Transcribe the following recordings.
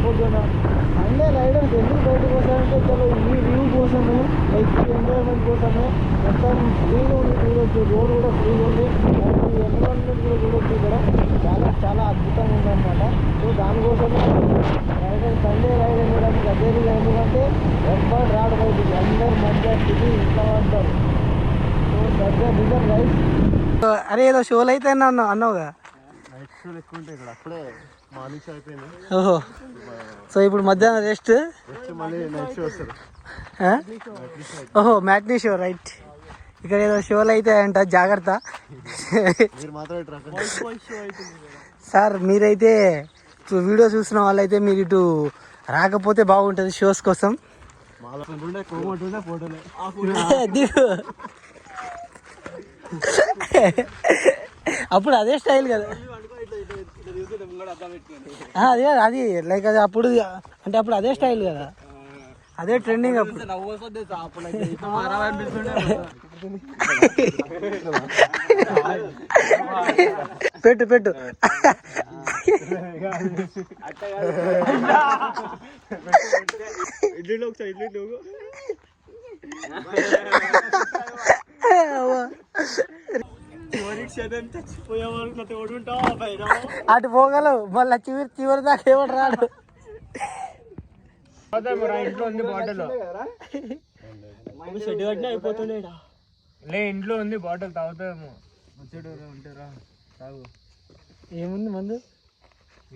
పొద్దున Sunday riders ఎందుకు బయటకు వస్తారంటే చలో ఈ వ్యూ కోసమే, లైక్ ఎంజాయ్మెంట్ కోసమే మొత్తం ఫ్రీగా ఉంది చూడొచ్చు. రోడ్ కూడా ఫ్రీగా ఉంది, ఈ ఎన్విరాన్మెంట్ కూడా చూడొచ్చు. ఇక్కడ చాలా చాలా అద్భుతంగా ఉందన్నమాట. సో దానికోసమే రైడర్ సండే రైడ్ వెళ్ళడానికి అదే ఎందుకంటే ఎవ్వరు రాడు బయటికి, అందరు మధ్య స్థితి ఇంట్లో పడతారు. సో దగ్గర రీజన్ రైట్. అరే ఏదో షోలు అయితే అన్నావుగా. ఓహో, సో ఇప్పుడు మధ్యాహ్నం రెస్ట్. ఓహో మ్యాట్నీ షో, రైట్. ఇక్కడ ఏదో షోలు అయితే అంట, జాగ్రత్త సార్. మీరైతే వీడియో చూసిన వాళ్ళైతే మీరు ఇటు రాకపోతే బాగుంటుంది షోస్ కోసం. అప్పుడు అదే స్టైల్ కదా, అదే అది లైక్ అది అప్పుడు అంటే అప్పుడు అదే స్టైల్ కదా, అదే ట్రెండింగ్ అప్పుడు. పెట్టు పెట్టు అటు పోగలవు, మళ్ళీ చివరి దాకా ఎవడు రాడు. ఇంట్లో ఉంది బాటిల్ లే, ఇంట్లో ఉంది బాటిల్ తాగుతామో ఉంటారా? తాగు. ఏముంది మందు?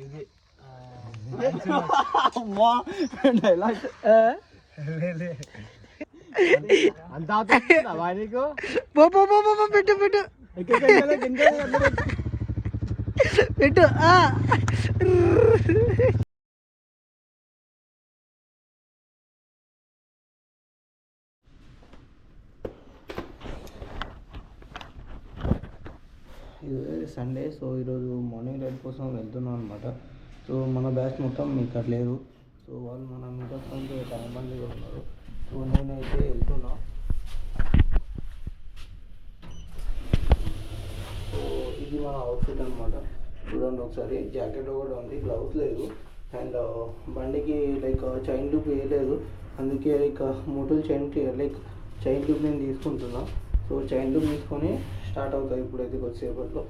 ఇది పెట్టు పెట్టు పెట్టు. ఇది సండే, సో ఈరోజు మార్నింగ్ రైడ్ కోసం వెళ్తున్నాం అనమాట. సో మన బ్యాచ్ మొత్తం ఇక్కడ లేరు, సో వాళ్ళు మన మీటప్ నుంచి టైంబందీగా ఉన్నారు. సో నేనైతే వెళ్తున్నా. సో ఇది మన అవుట్ఫిట్ అనమాట, చూడండి ఒకసారి. జాకెట్ కూడా ఉంది, గ్లౌస్ లేదు, అండ్ బండికి లైక్ చైన్ లూప్ వేయలేదు, అందుకే లైక్ మోటల్ చైన్ లూప్ నేను తీసుకుంటున్నా. సో చైన్ లూప్ తీసుకొని స్టార్ట్ అవుతాయి ఇప్పుడైతే కొద్దిసేపట్లో.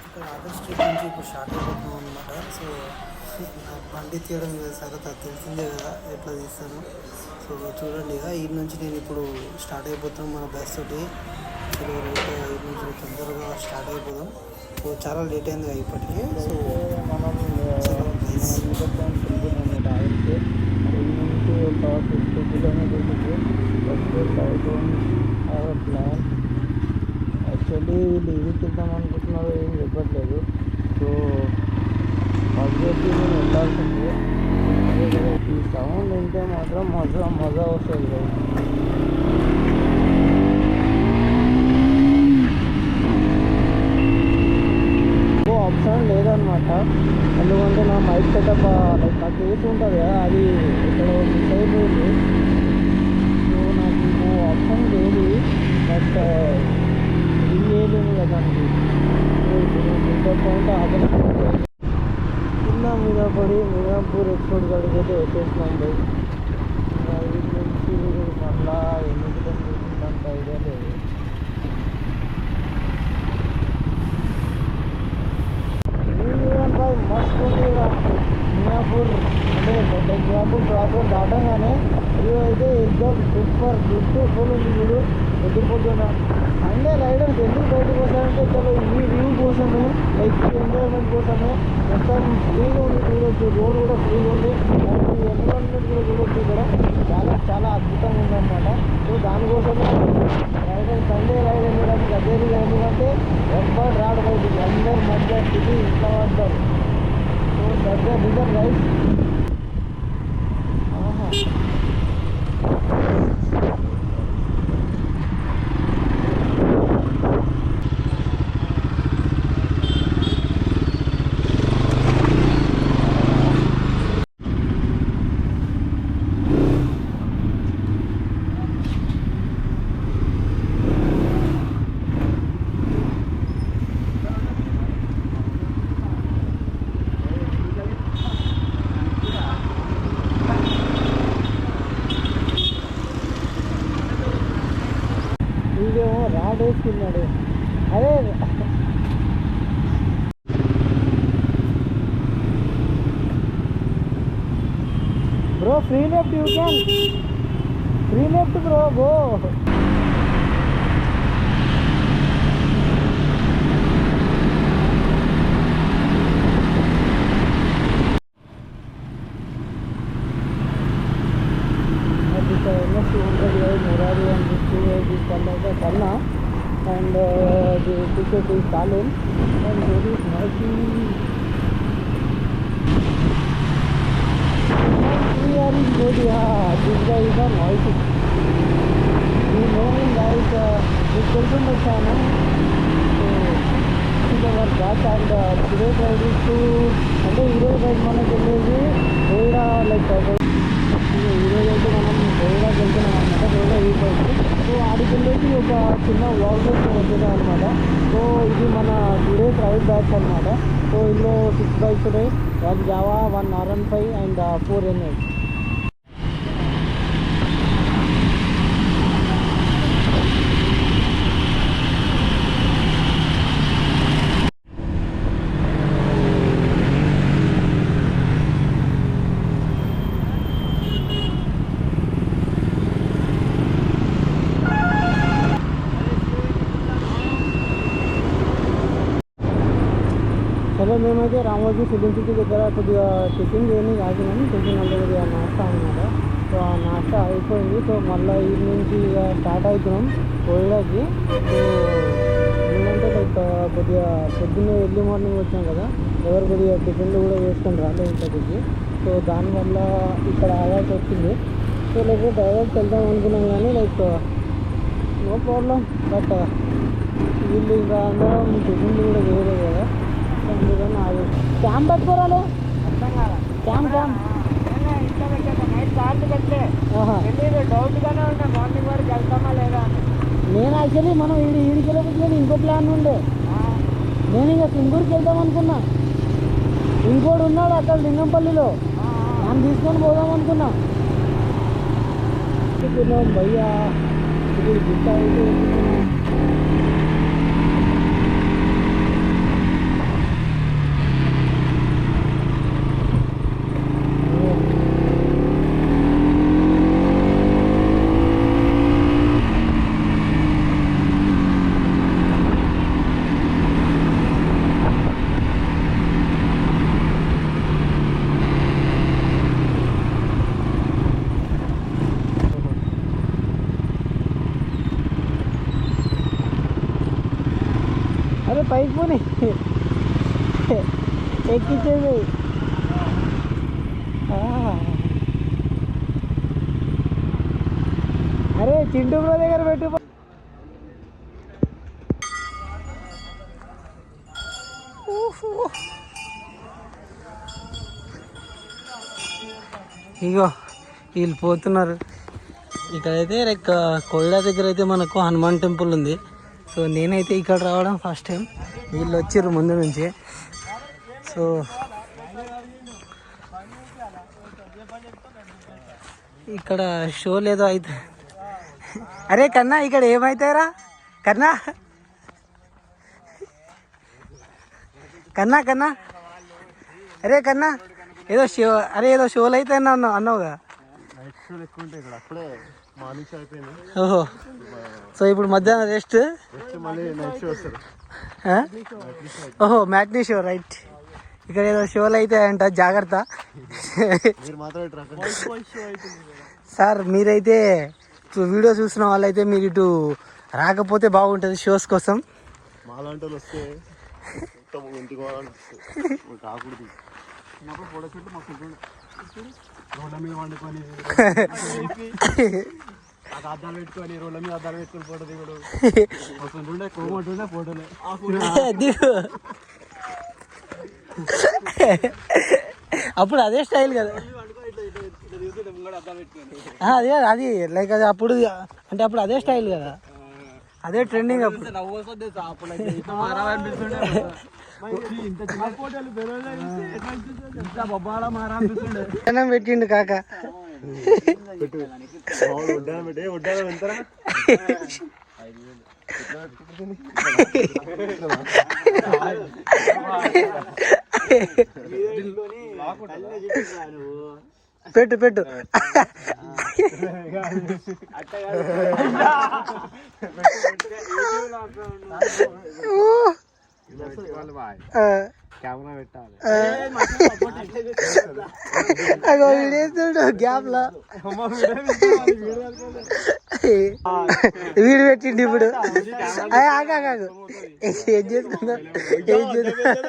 ఇక్కడ ఆదర్ స్ట్రీట్ నుంచి ఇప్పుడు స్టార్ట్ అయిపోతున్నాం అనమాట. సో బండి తీయడం సరదా తెలిసిందే కదా ఎట్లా తీస్తాను. సో చూడండి, ఇక ఈ నుంచి నేను ఇప్పుడు స్టార్ట్ అయిపోతాం మన బస్ తోటి. సో ఈ నుంచి తొందరగా స్టార్ట్ అయిపోదాం. సో చాలా లేట్ అయింది ఇప్పటికీ. సో మనం ఒక 50 కిలోమీటర్స్కి ప్లాన్. యాక్చువల్లీ వీళ్ళు ఇది తిద్దాం అనుకుంటున్నారు, ఏం చెప్పట్లేదు. సో మధ్యకి నేను వెళ్ళాల్సింది. ఈ సౌండ్ వింటే మాత్రం మజా వస్తుంది. ఆప్షన్ లేదనమాట, ఎందుకంటే నా మైక్ సెటప్ లైక్ నా కేసు ఉంటుంది కదా, అది ఇక్కడ మిస్ అయిపోయింది. సో నాకు ఆప్షన్ లేదు, బట్ ఏం చేయలేము కదా దానికి. సో ఇప్పుడు పికప్ పాయింట్ ఆదర్శ కింద మీద పడి మీరాపూర్ ఎక్స్పోర్ట్ కాడికి అయితే వచ్చేసినాం. బైక్ వీటి నుంచి మళ్ళా ఎన్ని కిలోమీటర్స్ అంత ఐడియా లేదు. మస్తు ఉంది మియాపూర్, అంటే మియాపూర్ ప్రాపర్ దాటంగానే వ్యూ అయితే ఎగ్జామ్ సూపర్ బ్యూటిఫుల్ ఉంది. చూడు పొద్దున సండే రైడర్స్ ఎందుకు బయటకు వస్తారంటే చలో ఈ వ్యూ కోసమే, లైక్ ఎంజాయ్మెంట్ కోసమే మొత్తం ఫ్రీగా ఉంది చూడొచ్చు. రోడ్ కూడా ఫ్రీగా ఉంది, ఈ ఎన్విరాన్మెంట్ కూడా చూడొచ్చు. ఇక్కడ చాలా చాలా అద్భుతంగా ఉందన్నమాట. సో దానికోసమే రైడర్ సండే రైడ్ వెళ్ళడానికి అదే ఎందుకంటే ఎవ్వరు రాడు బయటికి, అందరు మధ్య స్థితి ఇంట్లో పడతారు. సో దగ్గర రీజన్ రైట్. తీసుకున్నాడు. అదే bro free left, you can free left bro go. Murari and this Karnataka Karna, and the ticket is Stalin, and very noisy. We are in India. This guy is a noisy. We know him guys. This person my channel. So this is our batch, and today ride is to అంటే ఈరోజు ride మనకు వెళ్ళేది గోల్డా like ఈరోజు అయితే మనం గోల్డాకి వెళ్తున్నాం అనమాట. గోల్డా ఈ బైక్. సో ఆడికి వెళ్ళేసి ఒక చిన్న వ్లాగ్ వచ్చేదా అనమాట. సో ఇది మన 2 days రైడ్ బ్యాచ్ అనమాట. సో ఇందులో 6 బైక్స్ ఉన్నాయి. 1 జావా, 1 R15 అండ్ 4 NS. సరే మేమైతే రామోజీ ఫిలిం సిటీ దగ్గర కొద్దిగా టిఫిన్ చేయని ఆగినాం. టిఫిన్ అంటే కొద్దిగా నాస్తా అనమాట. సో ఆ నాస్తా అయిపోయింది. సో మళ్ళీ ఈవినింగ్ ఇక స్టార్ట్ అవుతున్నాం కోయిడాకి. సో ఏంటంటే లైక్ కొద్దిగా పొద్దున్నే ఎర్లీ మార్నింగ్ వచ్చాం కదా, ఎవరు కొద్దిగా టిఫిన్లు కూడా వేసుకొని రాలేదు ఇంటికి. సో దానివల్ల ఇక్కడ ఆగాల్సి వచ్చింది. సో లేకపోతే డైరెక్ట్ వెళ్దాం అనుకున్నాం కానీ లైక్ నో ప్రాబ్లం. బట్ వీళ్ళు ఇంకా అందరం టిఫిన్లు కూడా చేయలేదు కదా, అందుకని ఆగి క్యాంప్ పెట్టుకోరాలే. క్యాంప్ డౌట్గానే ఉన్నా మార్నింగ్ వరకు వెళ్తామా లేదా అని. నేను యాక్చువల్లీ మనం ఈడికి వెళ్ళకపోతే ఇంకో ప్లాన్ ఉండే. నేను ఇంకా సింగూరుకి వెళ్దాం అనుకున్నా. ఇంకోటి ఉన్నాడు అక్కడ లింగంపల్లిలో, నన్ను తీసుకొని పోదాం అనుకున్నా. భయ్యా ఇది గుట్ట అయితే అరే పైకి పోనీ ఎక్కించేది. అరే చింటూ బ్రో దగ్గర పెట్టు. ఇగో వీళ్ళు పోతున్నారు. ఇక్కడైతే లైక్ కోయిడా దగ్గర అయితే మనకు హనుమాన్ టెంపుల్ ఉంది. సో నేనైతే ఇక్కడ రావడం ఫస్ట్ టైం. వీళ్ళు వచ్చిర్రు ముందు నుంచి. సో ఇక్కడ షో లేదో అయితే. అరే కన్నా ఇక్కడ ఏమవుతారా కన్నా? కన్నా కన్నా అరే కన్నా ఏదో షో, అరే ఏదో షోలు అయితే అన్నావుగా. ఓహో, సో ఇప్పుడు మధ్యాహ్నం రెస్ట్. ఓహో మ్యాట్నీ షో, రైట్. ఇక్కడ ఏదో షోలు అయితే అంట, జాగ్రత్త సార్. మీరైతే వీడియో చూసిన వాళ్ళైతే మీరు ఇటు రాకపోతే బాగుంటుంది షోస్ కోసం. రోడ్ల మీద వండుకొని అద్దాలు పెట్టుకొని రోడ్ల మీద అద్దాలు పెట్టుకొని ఫోటో దిగుడు వస్తుంటుండే కోమంటుండే ఫోటోలు. అప్పుడు అదే స్టైల్ కదా. అదే అది లైక్ అది అప్పుడు అంటే అప్పుడు అదే స్టైల్ కదా, అదే ట్రెండింగ్ అప్పుడు. అన్నం పెట్టిండు కాక. పెట్టు పెట్టు కెమెరా పెట్టాలి గ్యాప్ లో వీడు పెట్టిండు ఇప్పుడు ఆగాగు ఏం చేసుకుందా ఏం చేస్తా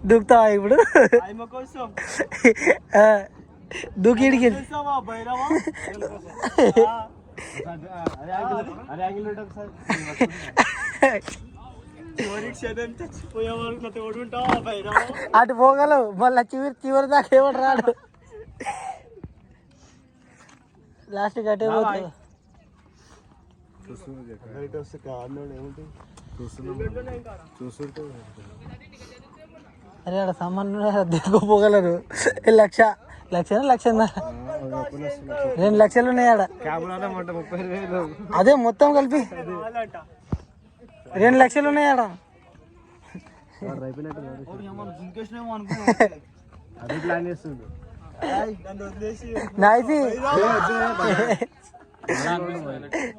దూకుతావా ఇప్పుడు దూకిడికి అటు పోగలవు మళ్ళీ చివరి దాకా ఏమని రాడు లాస్ట్ కట్టే పోతావు అరే ఆడ సామాన్లు దిక్కుపోగలరు లక్ష 2 లక్షలు ఉన్నాయి ఆడ అదే మొత్తం కలిపి 2 లక్షలు ఉన్నాయి ఆడ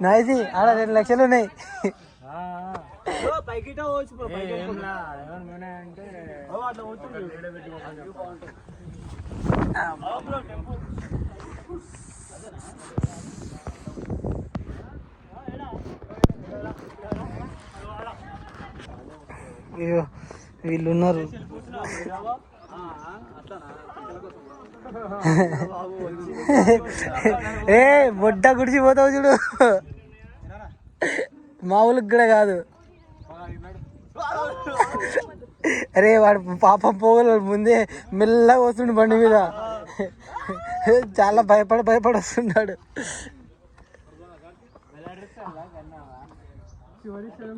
నైసి ఆడ 2 లక్షలు ఉన్నాయి అయ్యో వీళ్ళు ఉన్నారు ఏ బొడ్డ గుడిచిపోతావు చూడు మామూలుగా కూడా కాదు అరే వాడు పాపం పోగలు ముందే మెల్లగా వస్తుండు బండి మీద చాలా భయపడి వస్తున్నాడు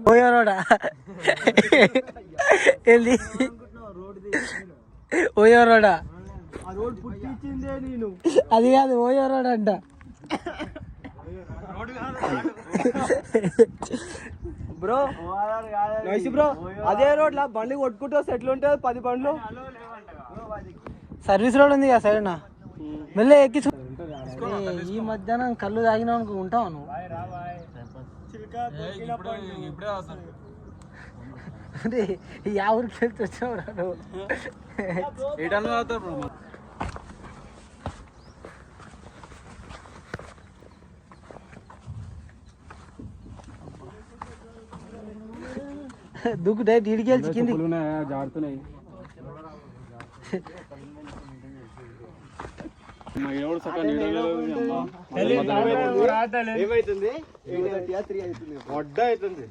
పోయారోడా ఏంది పోయారోడా అది కాదు పోయారోడా అంట బ్రో బ్రో అదే రోడ్ లా బండి కొట్టుకుంటూ వస్తే ఎట్లుంటుంది 10 బండ్లు సర్వీస్ రోడ్ ఉంది కదా సైడ్ మెల్ల ఎక్కించు ఈ మధ్యాహ్నం కళ్ళు తాగినా ఉంటావు నువ్వు యా ఊరికి వెళ్తే వచ్చావు దూకు డైరెక్ట్ ఇడికి వెళ్ళి కింది జాడుతున్నాయి ఏమైతుంది వడ్డ అవుతుంది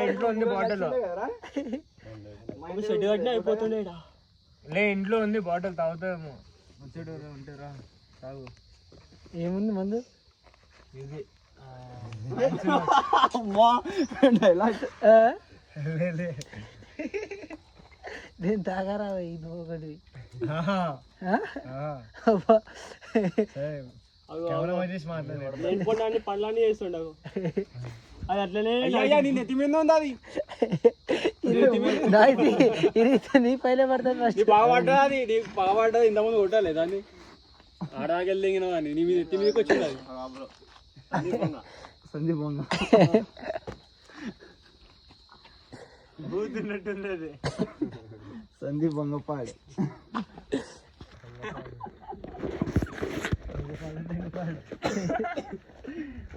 ఇంట్లో ఉంది బాటిల్ షెడ్ కట్టినా అయిపోతుండే లే ఇంట్లో ఉంది బాటిల్ తాగుతామో ఉంటారా తాగు ఏముంది మందు ఇది నేను తాగారా నువ్వు ఒకటి పనులన్నీ చేస్తుండవు అది అట్లనే నెత్తి మీద ఉంది అది నీ పైలే పడుతుంది బాగా పడ్డా అది నీకు బాగా పడ్డది ఇంతకుముందు కొట్టాలి దాన్ని ఆడాకెళ్ళి దిగినావు కానీ నీ మీద నెత్తి మీదకి వచ్చింది అది సందీప్ బొంగ బూతున్నట్టుంది అది సందీప్ బొంగపాడు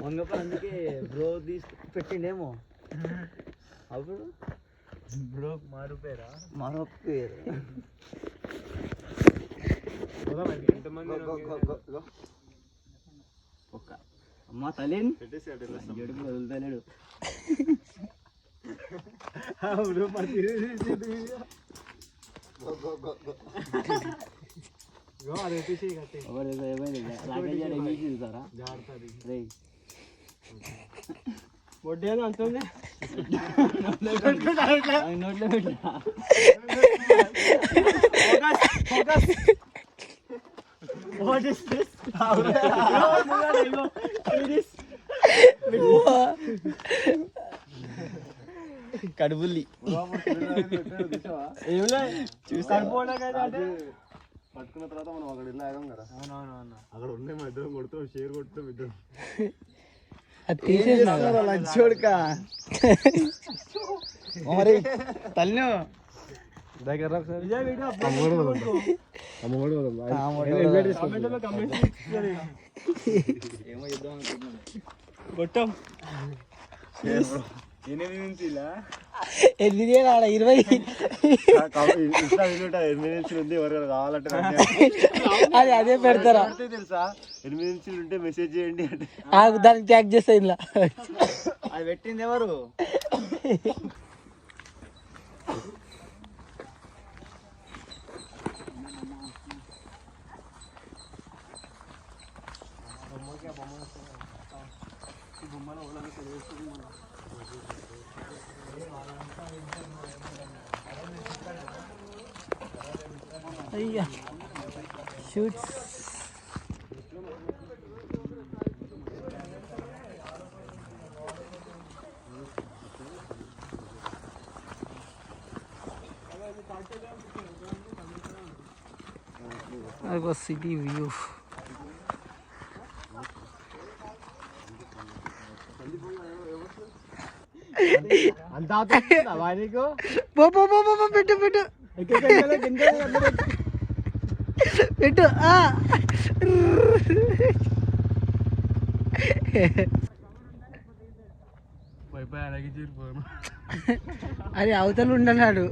వంగపాడు అందుకే బ్రో తీసి పెట్టిండేమో అప్పుడు బ్రో మరో పేరు ఒక్క అమ్మ తల్లిని జడుపు వదులుతలేడు బొడ్డేదో అంతుంది కడుపుల్లి పట్టుకున్న తర్వాత మనం అక్కడ ఇల్లు ఆగాం కదా. అక్కడ ఉండే మా ఇద్దరం కొడుతూ షేర్ కొడుతూ ఇద్దరం మరి తల్లి దగ్గర కొట్టం 8 నుంచి 20 ఉంది. ఎవరు కావాలంటే అది అదే పెడతారా తెలుసా 8 నుంచి ఉంటే మెసేజ్ చేయండి అంటే దానికి ట్యాగ్ చేస్తా ఇలా అది పెట్టింది ఎవరు? అయ్యా షూట్స్ అదిగో సిటీ వ్యూ అంతా వానికి పెట్టు పెట్టు పెట్టు అది అవతల ఉండన్నాడు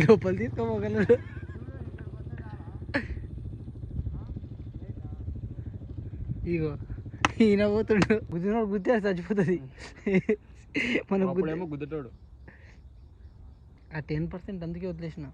లోపల తీసుకోగలడు. ఇగో ఈయన పోతుండు గుద్దినోడు గుద్దే చచ్చిపోతుంది. మనం గుద్దటోడు ఆ 10% అందుకే వదిలేసిన.